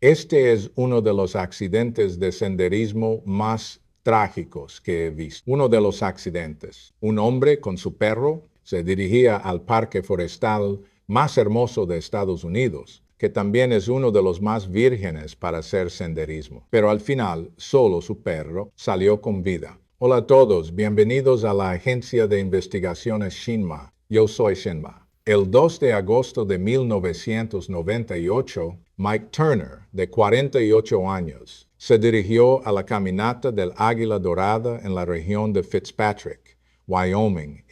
Este es uno de los accidentes de senderismo más trágicos que he visto. Uno de los accidentes. Un hombre con su perro se dirigía al parque forestal más hermoso de Estados Unidos, que también es uno de los más vírgenes para hacer senderismo. Pero al final, solo su perro salió con vida. Hola a todos, bienvenidos a la agencia de investigaciones Shinma. Yo soy Shinma. El 2 de agosto de 1998, Mike Turner, de 48 años, se dirigió a la caminata del Águila Dorada en la región de Fitzpatrick, Wyoming,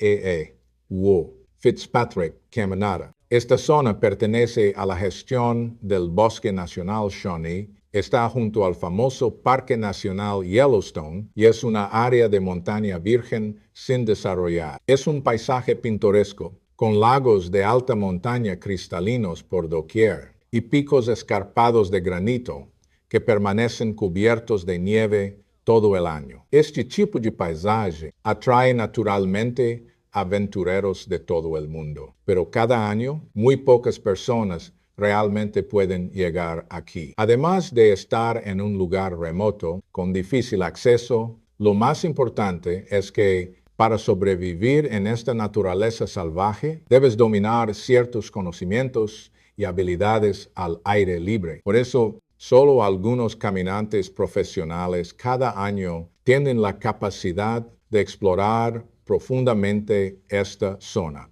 Fitzpatrick Caminata. Esta zona pertenece a la gestión del Bosque Nacional Shawnee, está junto al famoso Parque Nacional Yellowstone y es una área de montaña virgen sin desarrollar. Es un paisaje pintoresco, con lagos de alta montaña cristalinos por doquier y picos escarpados de granito que permanecen cubiertos de nieve todo el año. Este tipo de paisaje atrae naturalmente aventureros de todo el mundo, pero cada año muy pocas personas realmente pueden llegar aquí. Además de estar en un lugar remoto, con difícil acceso, lo más importante es que para sobrevivir en esta naturaleza salvaje, debes dominar ciertos conocimientos y habilidades al aire libre. Por eso, solo algunos caminantes profesionales cada año tienen la capacidad de explorar profundamente esta zona,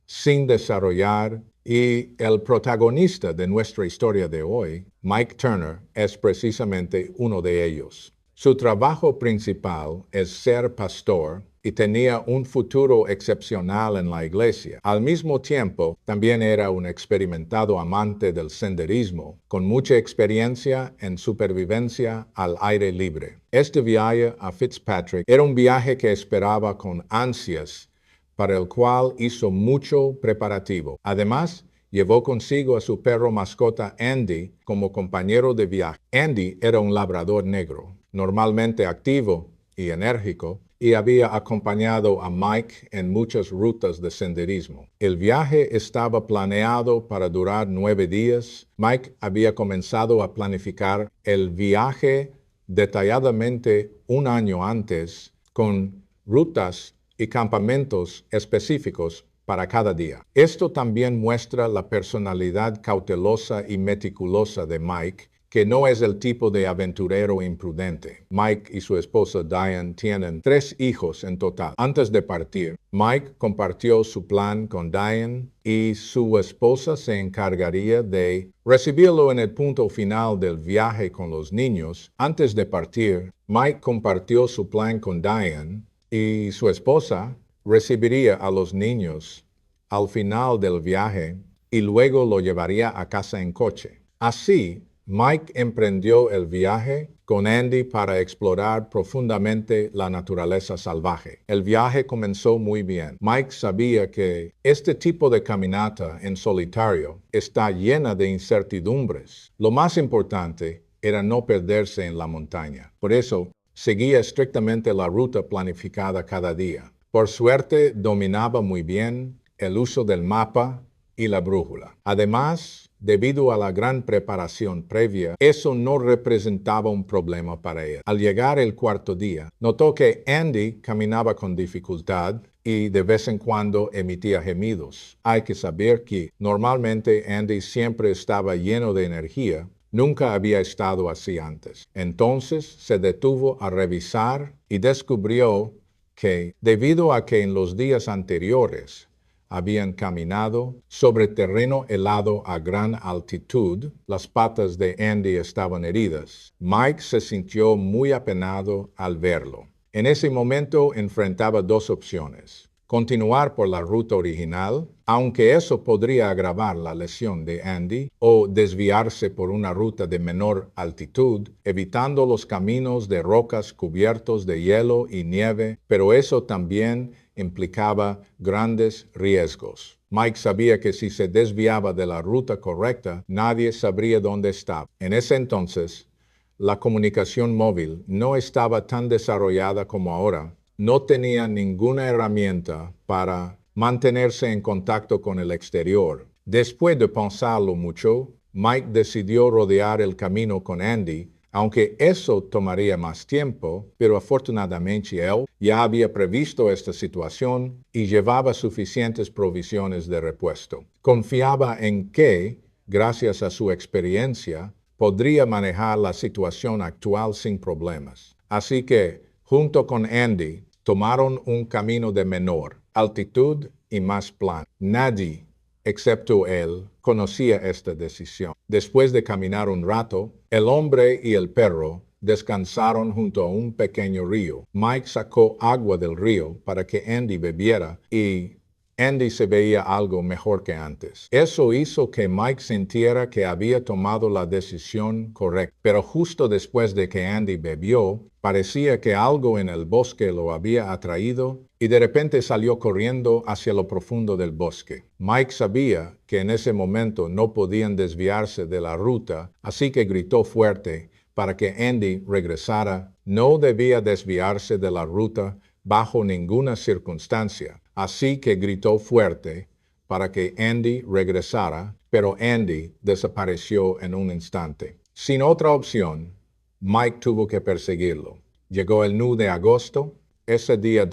sin desarrollar, y el protagonista de nuestra historia de hoy, Mike Turner, es precisamente uno de ellos. Su trabajo principal es ser pastor y tenía un futuro excepcional en la iglesia. Al mismo tiempo, también era un experimentado amante del senderismo, con mucha experiencia en supervivencia al aire libre. Este viaje a Fitzpatrick era un viaje que esperaba con ansias, para el cual hizo mucho preparativo. Además, llevó consigo a su perro mascota Andy como compañero de viaje. Andy era un labrador negro, normalmente activo y enérgico, y había acompañado a Mike en muchas rutas de senderismo. El viaje estaba planeado para durar 9 días. Mike había comenzado a planificar el viaje detalladamente un año antes, con rutas y campamentos específicos para cada día. Esto también muestra la personalidad cautelosa y meticulosa de Mike, que no es el tipo de aventurero imprudente. Mike y su esposa Diane tienen 3 hijos en total. Antes de partir, Mike compartió su plan con Diane y su esposa se encargaría de recibirlo en el punto final del viaje con los niños. Antes de partir, Mike compartió su plan con Diane y su esposa recibiría a los niños al final del viaje y luego lo llevaría a casa en coche. Así, Mike emprendió el viaje con Andy para explorar profundamente la naturaleza salvaje. El viaje comenzó muy bien. Mike sabía que este tipo de caminata en solitario está llena de incertidumbres. Lo más importante era no perderse en la montaña. Por eso, seguía estrictamente la ruta planificada cada día. Por suerte, dominaba muy bien el uso del mapa y la brújula. Además, debido a la gran preparación previa, eso no representaba un problema para él. Al llegar el 4.º día, notó que Andy caminaba con dificultad y de vez en cuando emitía gemidos. Hay que saber que normalmente Andy siempre estaba lleno de energía. Nunca había estado así antes. Entonces se detuvo a revisar y descubrió que, debido a que en los días anteriores habían caminado sobre terreno helado a gran altitud, las patas de Andy estaban heridas. Mike se sintió muy apenado al verlo. En ese momento enfrentaba 2 opciones: continuar por la ruta original, aunque eso podría agravar la lesión de Andy, o desviarse por una ruta de menor altitud, evitando los caminos de rocas cubiertos de hielo y nieve, pero eso también implicaba grandes riesgos. Mike sabía que si se desviaba de la ruta correcta, nadie sabría dónde estaba. En ese entonces, la comunicación móvil no estaba tan desarrollada como ahora. No tenía ninguna herramienta para mantenerse en contacto con el exterior. Después de pensarlo mucho, Mike decidió rodear el camino con Andy, aunque eso tomaría más tiempo, pero afortunadamente él ya había previsto esta situación y llevaba suficientes provisiones de repuesto. Confiaba en que, gracias a su experiencia, podría manejar la situación actual sin problemas. Así que, junto con Andy, tomaron un camino de menor altitud y más plano. Nadie, excepto él, conocía esta decisión. Después de caminar un rato, el hombre y el perro descansaron junto a un pequeño río. Mike sacó agua del río para que Andy bebiera y Andy se veía algo mejor que antes. Eso hizo que Mike sintiera que había tomado la decisión correcta. Pero justo después de que Andy bebió, parecía que algo en el bosque lo había atraído y de repente salió corriendo hacia lo profundo del bosque. Mike sabía que en ese momento no podían desviarse de la ruta, así que gritó fuerte para que Andy regresara. No debía desviarse de la ruta bajo ninguna circunstancia. Así que gritó fuerte para que Andy regresara, pero Andy desapareció en un instante. Sin otra opción, Mike tuvo que perseguirlo. Llegó el 9 de agosto. Ese día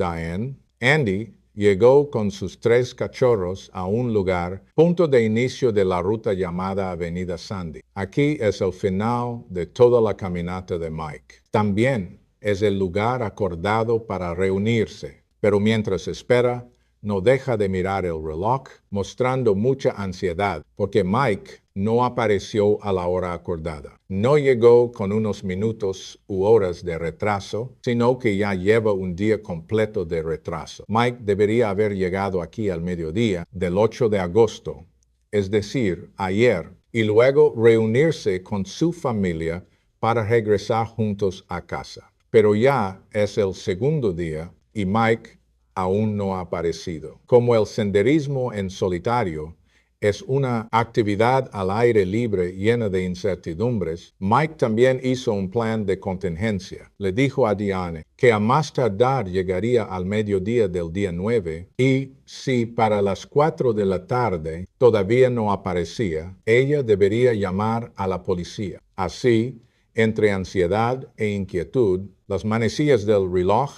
Andy llegó con sus 3 cachorros a un lugar, punto de inicio de la ruta llamada Avenida Sandy. Aquí es el final de toda la caminata de Mike. También es el lugar acordado para reunirse, pero mientras espera, no deja de mirar el reloj, mostrando mucha ansiedad, porque Mike no apareció a la hora acordada. No llegó con unos minutos u horas de retraso, sino que ya lleva un día completo de retraso. Mike debería haber llegado aquí al mediodía del 8 de agosto, es decir, ayer, y luego reunirse con su familia para regresar juntos a casa. Pero ya es el segundo día y Mike aún no ha aparecido. Como el senderismo en solitario es una actividad al aire libre llena de incertidumbres, Mike también hizo un plan de contingencia. Le dijo a Diane que a más tardar llegaría al mediodía del día 9 y si para las 4 de la tarde todavía no aparecía, ella debería llamar a la policía. Así, entre ansiedad e inquietud, las manecillas del reloj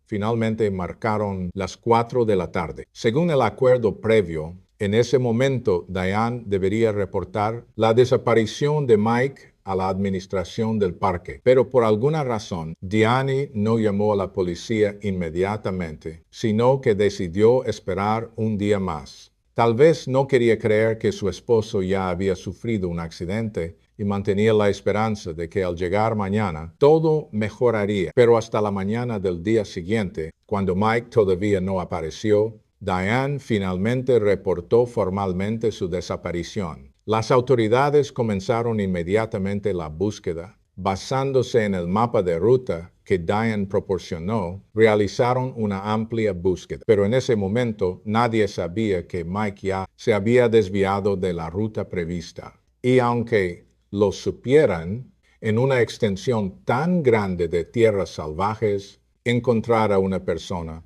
finalmente marcaron las 4 de la tarde. Según el acuerdo previo, en ese momento Diane debería reportar la desaparición de Mike a la administración del parque. Pero por alguna razón, Diane no llamó a la policía inmediatamente, sino que decidió esperar un día más. Tal vez no quería creer que su esposo ya había sufrido un accidente y mantenía la esperanza de que al llegar mañana todo mejoraría. Pero hasta la mañana del día siguiente, cuando Mike todavía no apareció, Diane finalmente reportó formalmente su desaparición. Las autoridades comenzaron inmediatamente la búsqueda. Basándose en el mapa de ruta que Diane proporcionó, realizaron una amplia búsqueda. Pero en ese momento nadie sabía que Mike ya se había desviado de la ruta prevista. Y aunque lo supieran, en una extensión tan grande de tierras salvajes, encontrar a una persona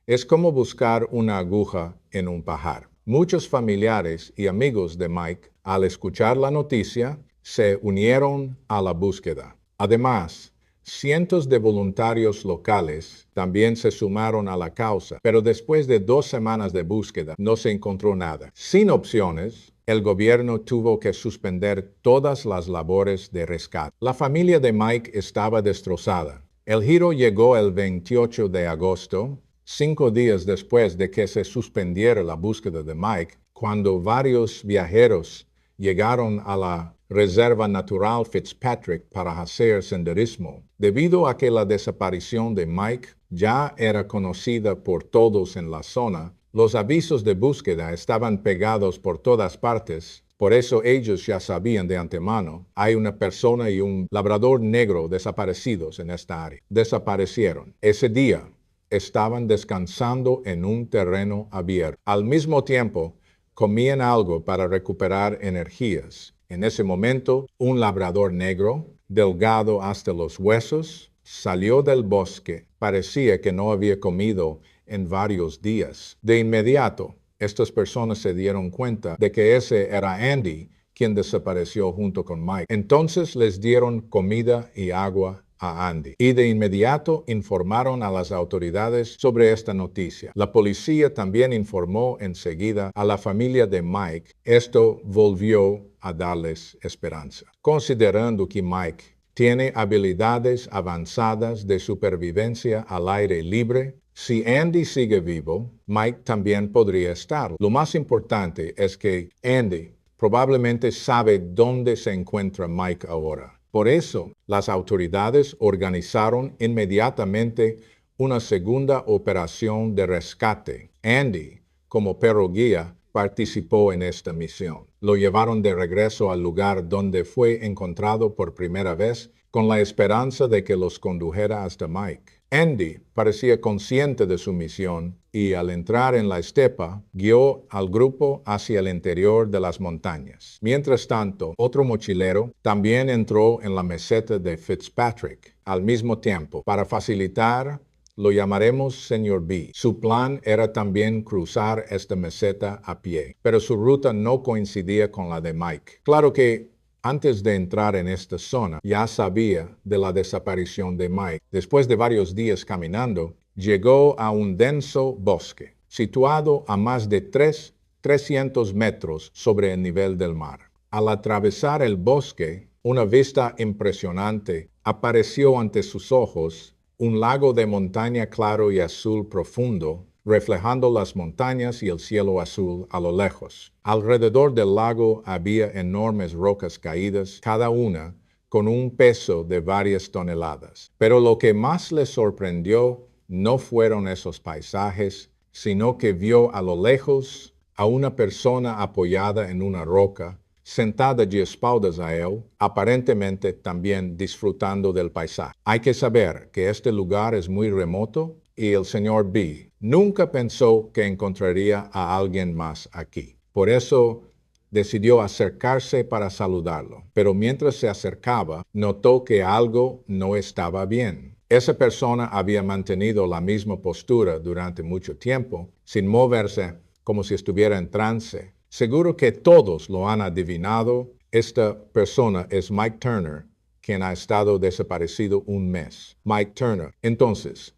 es como buscar una aguja en un pajar. Muchos familiares y amigos de Mike, al escuchar la noticia, se unieron a la búsqueda. Además, cientos de voluntarios locales también se sumaron a la causa, pero después de 2 semanas de búsqueda no se encontró nada. Sin opciones, el gobierno tuvo que suspender todas las labores de rescate. La familia de Mike estaba destrozada. El giro llegó el 28 de agosto, 5 días después de que se suspendiera la búsqueda de Mike, cuando varios viajeros llegaron a la Reserva Natural Fitzpatrick para hacer senderismo. Debido a que la desaparición de Mike ya era conocida por todos en la zona, los avisos de búsqueda estaban pegados por todas partes. Por eso ellos ya sabían de antemano, hay una persona y un labrador negro desaparecidos en esta área. Desaparecieron. Ese día estaban descansando en un terreno abierto. Al mismo tiempo, comían algo para recuperar energías. En ese momento, un labrador negro, delgado hasta los huesos, salió del bosque. Parecía que no había comido en varios días. De inmediato, estas personas se dieron cuenta de que ese era Andy, quien desapareció junto con Mike. Entonces les dieron comida y agua a Andy y de inmediato informaron a las autoridades sobre esta noticia. La policía también informó enseguida a la familia de Mike. Esto volvió a darles esperanza. Considerando que Mike tiene habilidades avanzadas de supervivencia al aire libre, si Andy sigue vivo, Mike también podría estar. Lo más importante es que Andy probablemente sabe dónde se encuentra Mike ahora. Por eso, las autoridades organizaron inmediatamente una segunda operación de rescate. Andy, como perro guía, participó en esta misión. Lo llevaron de regreso al lugar donde fue encontrado por primera vez, con la esperanza de que los condujera hasta Mike. Andy parecía consciente de su misión y al entrar en la estepa, guió al grupo hacia el interior de las montañas. Mientras tanto, otro mochilero también entró en la meseta de Fitzpatrick. Al mismo tiempo, para facilitar, lo llamaremos Señor B. Su plan era también cruzar esta meseta a pie, pero su ruta no coincidía con la de Mike. Claro que antes de entrar en esta zona, ya sabía de la desaparición de Mike. Después de varios días caminando, llegó a un denso bosque, situado a más de 300 metros sobre el nivel del mar. Al atravesar el bosque, una vista impresionante apareció ante sus ojos, un lago de montaña claro y azul profundo, reflejando las montañas y el cielo azul a lo lejos. Alrededor del lago había enormes rocas caídas, cada una con un peso de varias toneladas. Pero lo que más le sorprendió no fueron esos paisajes, sino que vio a lo lejos a una persona apoyada en una roca, sentada de espaldas a él, aparentemente también disfrutando del paisaje. Hay que saber que este lugar es muy remoto y el señor B nunca pensó que encontraría a alguien más aquí. Por eso decidió acercarse para saludarlo, pero mientras se acercaba, notó que algo no estaba bien. Esa persona había mantenido la misma postura durante mucho tiempo, sin moverse, como si estuviera en trance. Seguro que todos lo han adivinado. Esta persona es Mike Turner, quien ha estado desaparecido un mes. Mike Turner. Entonces,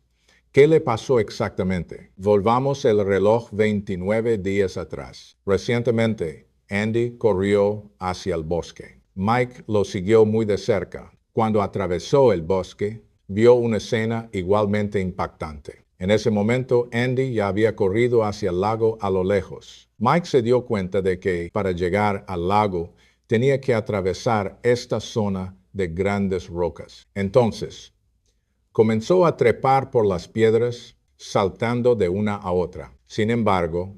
¿qué le pasó exactamente? Volvamos el reloj 29 días atrás. Recientemente, Andy corrió hacia el bosque. Mike lo siguió muy de cerca. Cuando atravesó el bosque, vio una escena igualmente impactante. En ese momento, Andy ya había corrido hacia el lago a lo lejos. Mike se dio cuenta de que, para llegar al lago, tenía que atravesar esta zona de grandes rocas. Entonces, comenzó a trepar por las piedras, saltando de una a otra. Sin embargo,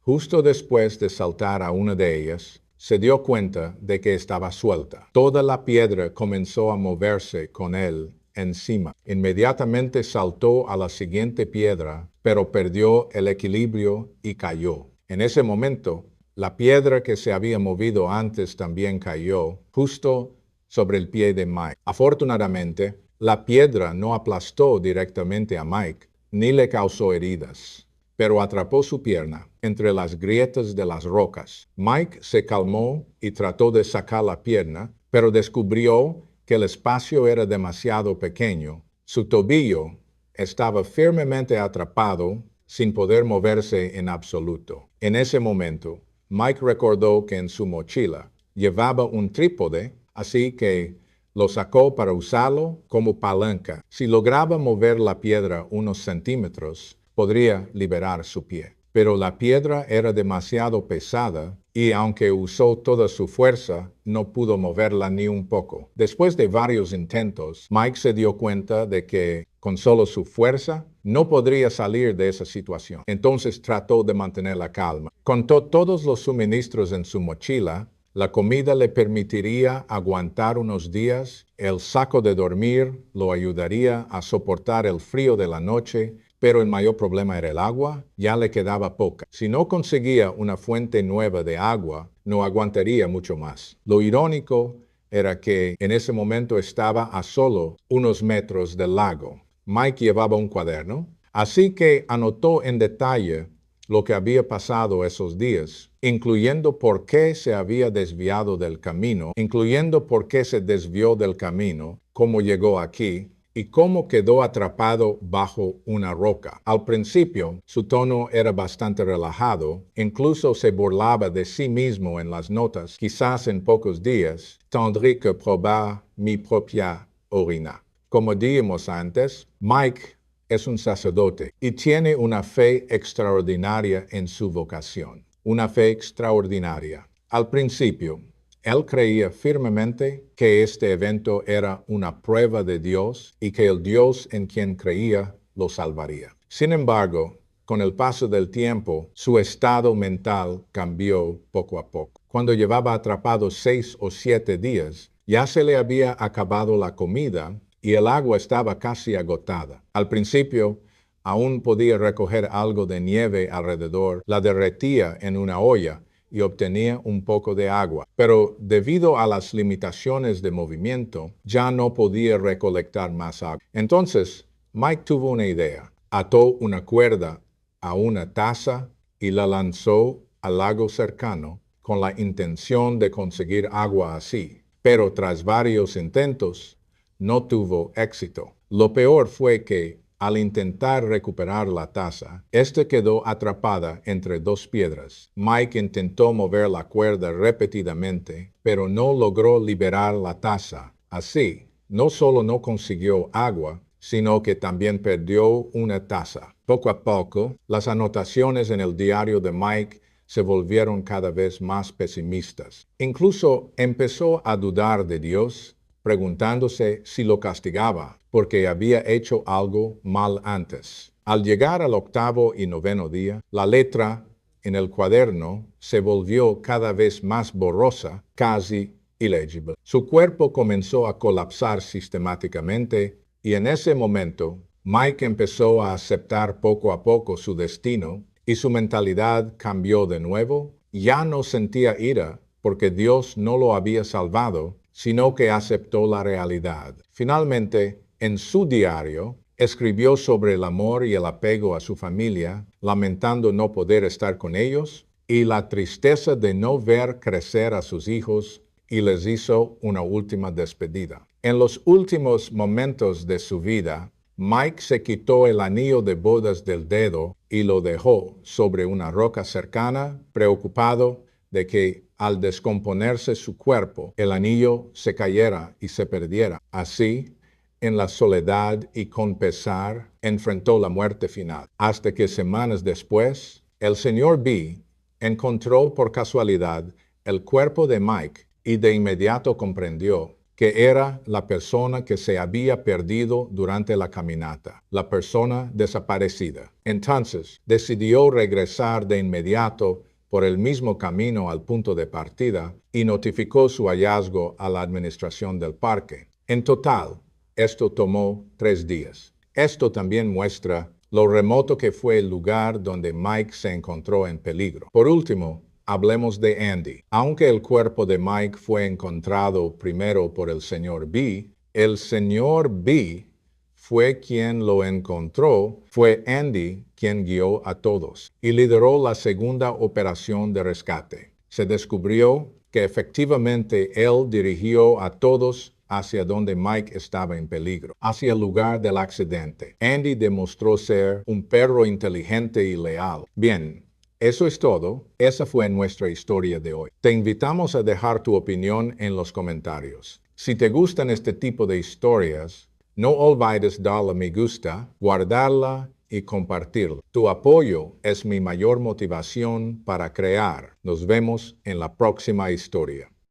justo después de saltar a una de ellas, se dio cuenta de que estaba suelta. Toda la piedra comenzó a moverse con él encima. Inmediatamente saltó a la siguiente piedra, pero perdió el equilibrio y cayó. En ese momento, la piedra que se había movido antes también cayó, justo sobre el pie de Mike. Afortunadamente, la piedra no aplastó directamente a Mike, ni le causó heridas, pero atrapó su pierna entre las grietas de las rocas. Mike se calmó y trató de sacar la pierna, pero descubrió que el espacio era demasiado pequeño. Su tobillo estaba firmemente atrapado, sin poder moverse en absoluto. En ese momento, Mike recordó que en su mochila llevaba un trípode, así que lo sacó para usarlo como palanca. Si lograba mover la piedra unos centímetros, podría liberar su pie. Pero la piedra era demasiado pesada y aunque usó toda su fuerza, no pudo moverla ni un poco. Después de varios intentos, Mike se dio cuenta de que con solo su fuerza no podría salir de esa situación. Entonces trató de mantener la calma. Contó todos los suministros en su mochila. La comida le permitiría aguantar unos días, el saco de dormir lo ayudaría a soportar el frío de la noche, pero el mayor problema era el agua, ya le quedaba poca. Si no conseguía una fuente nueva de agua, no aguantaría mucho más. Lo irónico era que en ese momento estaba a solo unos metros del lago. Mike llevaba un cuaderno, así que anotó en detalle lo que había pasado esos días, incluyendo por qué se había desviado del camino, incluyendo por qué se desvió del camino, cómo llegó aquí, y cómo quedó atrapado bajo una roca. Al principio, su tono era bastante relajado, incluso se burlaba de sí mismo en las notas. Quizás en pocos días tendré que probar mi propia orina. Como dijimos antes, Mike es un sacerdote y tiene una fe extraordinaria en su vocación. Una fe extraordinaria. Al principio, él creía firmemente que este evento era una prueba de Dios y que el Dios en quien creía lo salvaría. Sin embargo, con el paso del tiempo, su estado mental cambió poco a poco. Cuando llevaba atrapado 6 o 7 días, ya se le había acabado la comida y el agua estaba casi agotada. Al principio, aún podía recoger algo de nieve alrededor, la derretía en una olla y obtenía un poco de agua. Pero debido a las limitaciones de movimiento, ya no podía recolectar más agua. Entonces, Mike tuvo una idea. Ató una cuerda a una taza y la lanzó al lago cercano con la intención de conseguir agua así. Pero tras varios intentos, no tuvo éxito. Lo peor fue que, al intentar recuperar la taza, esta quedó atrapada entre 2 piedras. Mike intentó mover la cuerda repetidamente, pero no logró liberar la taza. Así, no solo no consiguió agua, sino que también perdió una taza. Poco a poco, las anotaciones en el diario de Mike se volvieron cada vez más pesimistas. Incluso empezó a dudar de Dios, preguntándose si lo castigaba porque había hecho algo mal antes. Al llegar al 8º y 9º día, la letra en el cuaderno se volvió cada vez más borrosa, casi ilegible. Su cuerpo comenzó a colapsar sistemáticamente y en ese momento, Mike empezó a aceptar poco a poco su destino y su mentalidad cambió de nuevo. Ya no sentía ira porque Dios no lo había salvado, sino que aceptó la realidad. Finalmente, en su diario, escribió sobre el amor y el apego a su familia, lamentando no poder estar con ellos y la tristeza de no ver crecer a sus hijos, y les hizo una última despedida. En los últimos momentos de su vida, Mike se quitó el anillo de bodas del dedo y lo dejó sobre una roca cercana, preocupado de que al descomponerse su cuerpo, el anillo se cayera y se perdiera. Así, en la soledad y con pesar, enfrentó la muerte final. Hasta que semanas después, el señor B encontró por casualidad el cuerpo de Mike y de inmediato comprendió que era la persona que se había perdido durante la caminata, la persona desaparecida. Entonces, decidió regresar de inmediato por el mismo camino al punto de partida y notificó su hallazgo a la administración del parque. En total, esto tomó 3 días. Esto también muestra lo remoto que fue el lugar donde Mike se encontró en peligro. Por último, hablemos de Andy. Aunque el cuerpo de Mike fue encontrado primero por el señor B, el señor B fue quien lo encontró, fue Andy quien guió a todos y lideró la segunda operación de rescate. Se descubrió que efectivamente él dirigió a todos hacia donde Mike estaba en peligro, hacia el lugar del accidente. Andy demostró ser un perro inteligente y leal. Bien, eso es todo. Esa fue nuestra historia de hoy. Te invitamos a dejar tu opinión en los comentarios. Si te gustan este tipo de historias, no olvides darle me gusta, guardarla y compartirla. Tu apoyo es mi mayor motivación para crear. Nos vemos en la próxima historia.